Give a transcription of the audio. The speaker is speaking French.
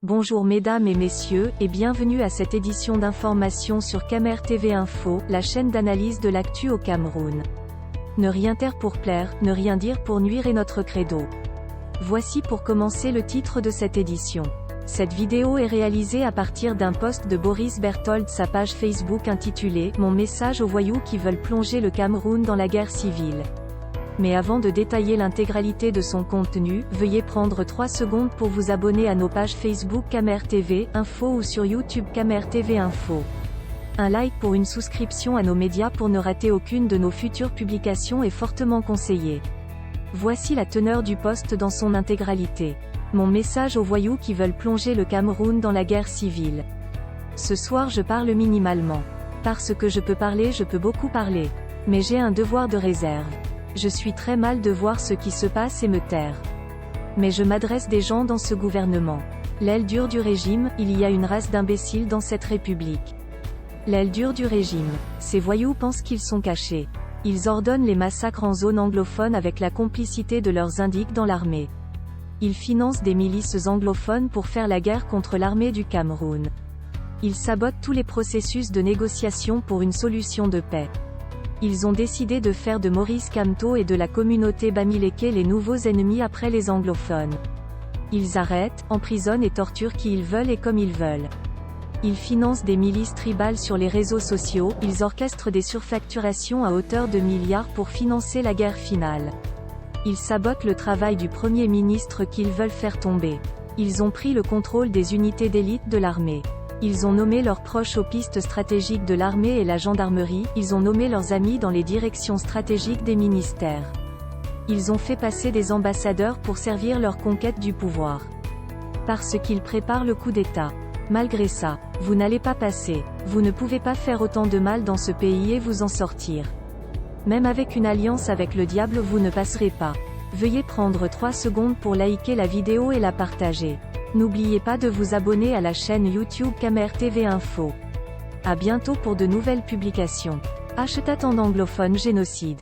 Bonjour mesdames et messieurs, et bienvenue à cette édition d'information sur Camer TV Info, la chaîne d'analyse de l'actu au Cameroun. Ne rien taire pour plaire, ne rien dire pour nuire est notre credo. Voici pour commencer le titre de cette édition. Cette vidéo est réalisée à partir d'un post de Boris Berthold, sa page Facebook intitulée « Mon message aux voyous qui veulent plonger le Cameroun dans la guerre civile ». Mais avant de détailler l'intégralité de son contenu, veuillez prendre 3 secondes pour vous abonner à nos pages Facebook Camer TV Info ou sur YouTube Camer TV Info. Un like pour une souscription à nos médias pour ne rater aucune de nos futures publications est fortement conseillé. Voici la teneur du post dans son intégralité. Mon message aux voyous qui veulent plonger le Cameroun dans la guerre civile. Ce soir je parle minimalement. Parce que je peux parler, je peux beaucoup parler. Mais j'ai un devoir de réserve. Je suis très mal de voir ce qui se passe et me taire. Mais je m'adresse des gens dans ce gouvernement. L'aile dure du régime, il y a une race d'imbéciles dans cette république. L'aile dure du régime. Ces voyous pensent qu'ils sont cachés. Ils ordonnent les massacres en zone anglophone avec la complicité de leurs indiques dans l'armée. Ils financent des milices anglophones pour faire la guerre contre l'armée du Cameroun. Ils sabotent tous les processus de négociation pour une solution de paix. Ils ont décidé de faire de Maurice Kamto et de la communauté Bamileke les nouveaux ennemis après les anglophones. Ils arrêtent, emprisonnent et torturent qui ils veulent et comme ils veulent. Ils financent des milices tribales sur les réseaux sociaux, ils orchestrent des surfacturations à hauteur de milliards pour financer la guerre finale. Ils sabotent le travail du Premier ministre qu'ils veulent faire tomber. Ils ont pris le contrôle des unités d'élite de l'armée. Ils ont nommé leurs proches aux pistes stratégiques de l'armée et la gendarmerie, ils ont nommé leurs amis dans les directions stratégiques des ministères. Ils ont fait passer des ambassadeurs pour servir leur conquête du pouvoir. Parce qu'ils préparent le coup d'État. Malgré ça, vous n'allez pas passer. Vous ne pouvez pas faire autant de mal dans ce pays et vous en sortir. Même avec une alliance avec le diable vous ne passerez pas. Veuillez prendre 3 secondes pour liker la vidéo et la partager. N'oubliez pas de vous abonner à la chaîne YouTube Camer TV Info. À bientôt pour de nouvelles publications. # en anglophone génocide.